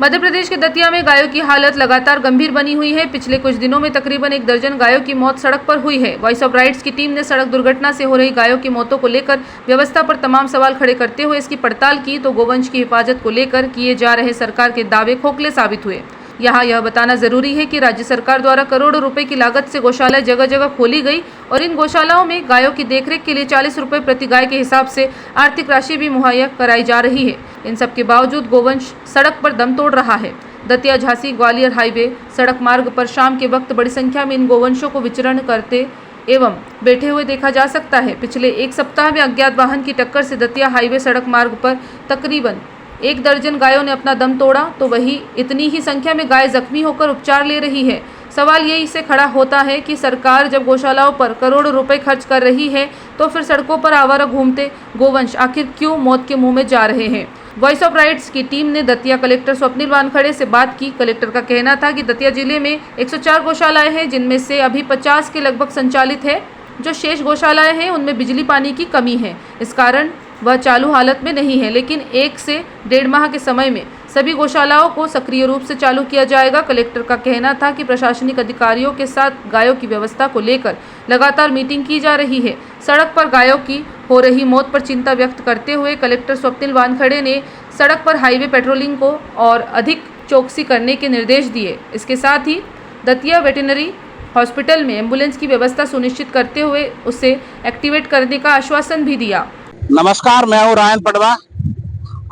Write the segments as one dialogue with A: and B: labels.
A: मध्य प्रदेश के दतिया में गायों की हालत लगातार गंभीर बनी हुई है। पिछले कुछ दिनों में तकरीबन 1 दर्जन गायों की मौत सड़क पर हुई है। वॉइस ऑफ राइट्स की टीम ने सड़क दुर्घटना से हो रही गायों की मौतों को लेकर व्यवस्था पर तमाम सवाल खड़े करते हुए इसकी पड़ताल की तो गोवंश की हिफाजत को लेकर किए जा रहे सरकार के दावे खोखले साबित हुए। यहाँ यह बताना जरूरी है कि राज्य सरकार द्वारा करोड़ों रुपए की लागत से गौशाला जगह जगह खोली गई और इन गौशालाओं में गायों की देखरेख के लिए 40 रुपए प्रति गाय के हिसाब से आर्थिक राशि भी मुहैया कराई जा रही है। इन सब के बावजूद गोवंश सड़क पर दम तोड़ रहा है। दतिया झांसी ग्वालियर हाईवे सड़क मार्ग पर शाम के वक्त बड़ी संख्या में इन गोवंशों को विचरण करते एवं बैठे हुए देखा जा सकता है। पिछले 1 सप्ताह में अज्ञात वाहन की टक्कर से दतिया हाईवे सड़क मार्ग पर तकरीबन 1 दर्जन गायों ने अपना दम तोड़ा तो वही इतनी ही संख्या में गाय जख्मी होकर उपचार ले रही है। सवाल ये इससे खड़ा होता है कि सरकार जब गौशालाओं पर करोड़ों रुपए खर्च कर रही है तो फिर सड़कों पर आवारा घूमते गोवंश आखिर क्यों मौत के मुंह में जा रहे हैं। वॉइस ऑफ राइट्स की टीम ने दतिया कलेक्टर स्वप्निल वानखड़े से बात की। कलेक्टर का कहना था कि दतिया जिले में 104 गौशालाएं हैं जिनमें से अभी 50 के लगभग संचालित है। जो शेष गौशालाएं हैं उनमें बिजली पानी की कमी है, इस कारण वह चालू हालत में नहीं है, लेकिन 1 से 1.5 माह के समय में सभी गौशालाओं को सक्रिय रूप से चालू किया जाएगा। कलेक्टर का कहना था कि प्रशासनिक अधिकारियों के साथ गायों की व्यवस्था को लेकर लगातार मीटिंग की जा रही है। सड़क पर गायों की हो रही मौत पर चिंता व्यक्त करते हुए कलेक्टर स्वप्निल वानखड़े ने सड़क पर हाईवे पेट्रोलिंग को और अधिक चौकसी करने के निर्देश दिए। इसके साथ ही दतिया वेटरनरी हॉस्पिटल में एम्बुलेंस की व्यवस्था सुनिश्चित करते हुए उसे एक्टिवेट करने का आश्वासन भी दिया।
B: नमस्कार, मैं हूँ रायन पटवा।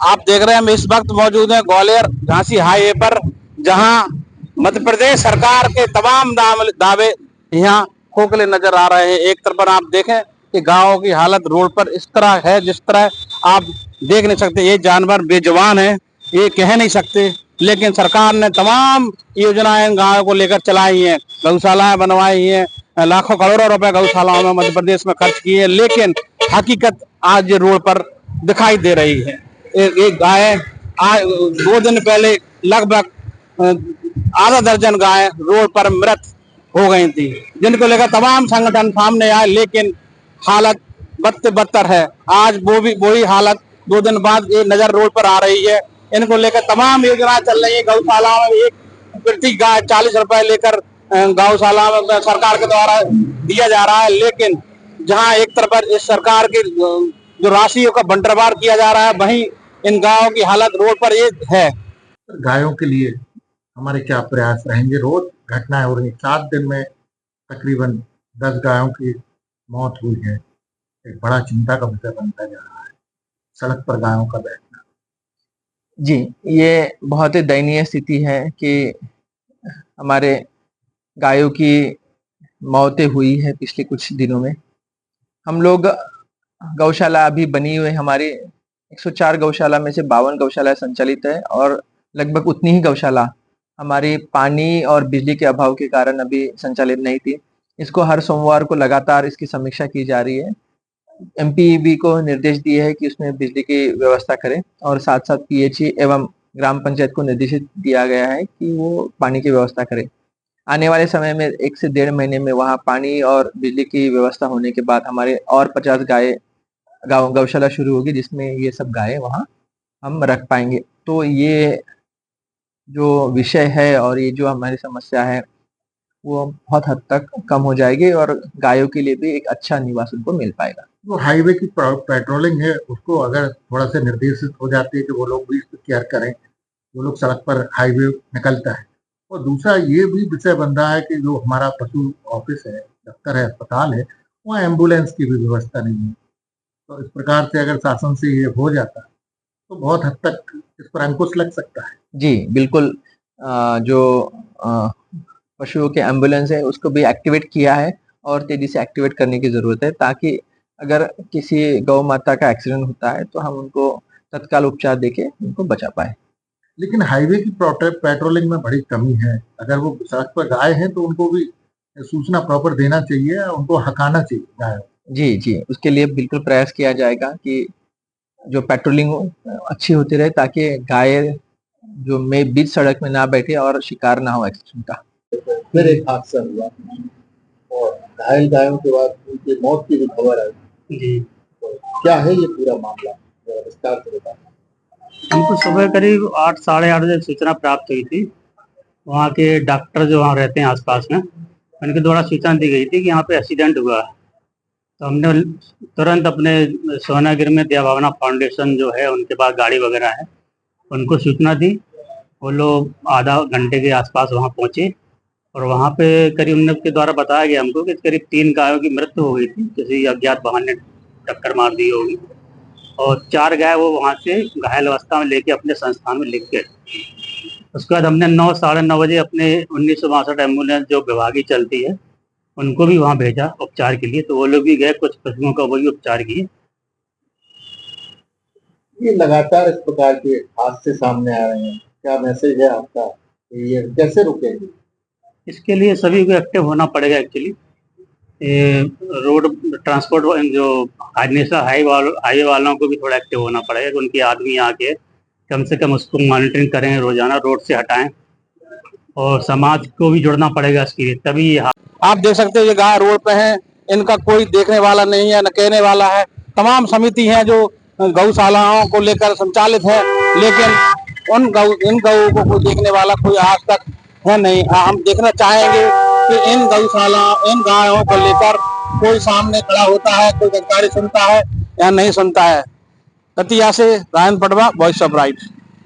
B: आप देख रहे हैं हम इस वक्त मौजूद हैं ग्वालियर झांसी हाईवे पर, जहां मध्य प्रदेश सरकार के तमाम दावे यहाँ खोखले नजर आ रहे हैं। एक तरफ पर आप देखें कि गांवों की हालत रोड पर इस तरह है जिस तरह आप देख नहीं सकते। ये जानवर बेजुबान है, ये कह नहीं सकते, लेकिन सरकार ने तमाम योजनाएं गांवों को लेकर चलाई हैं, गौशालाएं बनवाई हैं, लाखों करोड़ों रुपए गौशालाओं में मध्य प्रदेश में खर्च किए, लेकिन हकीकत आज रोड पर दिखाई दे रही है। एक गाय आज 2 दिन पहले लगभग आधा दर्जन गाय रोड पर मृत हो गई थी, जिनको लेकर तमाम संगठन सामने आए, लेकिन हालत बदतर है। आज वही हालत 2 दिन बाद ये नजर रोड पर आ रही है। इनको लेकर तमाम योजनाएं चल रही है। गौशाला में एक प्रति गाय 40 रुपए लेकर गौशाला में सरकार के द्वारा दिया जा रहा है, लेकिन जहां एक तरफ इस सरकार की जो राशियों का बंटवार किया जा रहा है, वहीं इन गायों की हालत रोड पर ये है।
C: गायों के लिए हमारे क्या प्रयास रहेंगे। रोज घटनाएं हो रही, 7 दिन में तकरीबन 10 गायों की मौत हुई है। एक बड़ा चिंता का विषय बनता जा रहा है सड़क पर गायों का बैठना।
D: जी, ये बहुत ही दयनीय स्थिति है कि हमारे गायों की मौतें हुई है पिछले कुछ दिनों में। हम लोग गौशाला अभी बनी हुई हमारी 104 गौशाला में से 52 गौशाला संचालित है और लगभग उतनी ही गौशाला हमारी पानी और बिजली के अभाव के कारण अभी संचालित नहीं थी। इसको हर सोमवार को लगातार इसकी समीक्षा की जा रही है। एमपीईबी को निर्देश दिए है कि उसमें बिजली की व्यवस्था करें और साथ साथ पीएचई एवं ग्राम पंचायत को निर्देशित दिया गया है कि वो पानी की व्यवस्था करें। आने वाले समय में 1 से 1.5 महीने में वहाँ पानी और बिजली की व्यवस्था होने के बाद हमारे और 50 गौशाला शुरू होगी, जिसमें ये सब गायें वहाँ हम रख पाएंगे। तो ये जो विषय है और ये जो हमारी समस्या है वो बहुत हद तक कम हो जाएगी और गायों के लिए भी एक अच्छा निवास उनको मिल पाएगा।
C: जो हाईवे की पेट्रोलिंग है उसको अगर थोड़ा सा निर्देशित हो जाती है कि वो लोग भी केयर करें, वो लोग सड़क पर हाईवे निकलता है। और दूसरा ये भी विषय बन रहा है कि जो हमारा पशु ऑफिस है, दफ्तर है, अस्पताल है, वहाँ एम्बुलेंस की भी व्यवस्था नहीं है। तो इस प्रकार से अगर शासन से ये हो जाता है तो बहुत हद तक इस पर अंकुश लग सकता है।
D: जी बिल्कुल, जो पशुओं के एम्बुलेंस है उसको भी एक्टिवेट किया है और तेजी से एक्टिवेट करने की जरूरत है, ताकि अगर किसी गौ माता का एक्सीडेंट होता है तो हम उनको तत्काल उपचार देके उनको बचा पाए।
C: लेकिन हाईवे की पेट्रोलिंग में बड़ी कमी है। अगर वो सड़क पर गाय हैं तो उनको भी सूचना प्रॉपर देना चाहिए, उनको हटाना चाहिए गाय।
D: जी, उसके लिए बिल्कुल प्रयास किया जाएगा कि जो पेट्रोलिंग अच्छी होती रहे, ताकि गाय जो बीच सड़क में ना बैठे और शिकार ना हो एक्सीडेंट का।
C: फिर एक हादसा हुआ और घायल गायों के बाद उनकी मौत की भी खबर आई। जी, तो क्या है ये पूरा मामला, विस्तार से बताएं।
E: हमको सुबह करीब 8 साढ़े 8 बजे सूचना प्राप्त हुई थी। वहाँ के डॉक्टर जो वहाँ रहते हैं आसपास में, उनके द्वारा सूचना दी गई थी कि यहाँ पे एक्सीडेंट हुआ है। तो हमने तुरंत अपने सोनागिर में दया भावना फाउंडेशन जो है उनके पास गाड़ी वगैरह है, उनको सूचना दी। वो लोग आधा घंटे के आसपास वहाँ पहुँचे और वहाँ पे करीब उनके द्वारा बताया गया हमको कि करीब 3 गायों की मृत्यु हो गई थी, किसी अज्ञात वाहन ने टक्कर मार दी होगी, और 4 गाय वो वहाँ से घायल अवस्था में लेके अपने संस्थान में लेके गए। उसके बाद हमने 9 साढ़े 9 बजे अपने 1962 एम्बुलेंस जो विभागीय चलती है उनको भी वहाँ भेजा उपचार के लिए। तो वो लोग भी गए, कुछ पशुओं का वही उपचार किए।
C: ये लगातार इस प्रकार के हादसे सामने आ रहे हैं, क्या मैसेज है आपका, ये कैसे रुकेंगे?
E: इसके लिए सभी को एक्टिव होना पड़ेगा। एक्चुअली रोड ट्रांसपोर्ट जो नेशनल हाईवे वालों को भी थोड़ा एक्टिव होना पड़ेगा कि उनके आदमी आके कम से कम उसको मॉनिटरिंग करें, रोजाना रोड से हटाएं, और समाज को भी जुड़ना पड़ेगा इसके लिए, तभी ये
B: आप देख सकते हैं ये गाय रोड पे हैं, इनका कोई देखने वाला नहीं है, न कहने वाला है। तमाम समिति हैं जो गौशालाओं को लेकर संचालित है, लेकिन इन गऊ को कोई देखने वाला कोई आज तक है नहीं। हम देखना चाहेंगे कि इन इन गायों को लेकर कोई सामने खड़ा होता है, कोई जानकारी सुनता है या नहीं सुनता है। दतिया से Ryan Patwa, voice of right.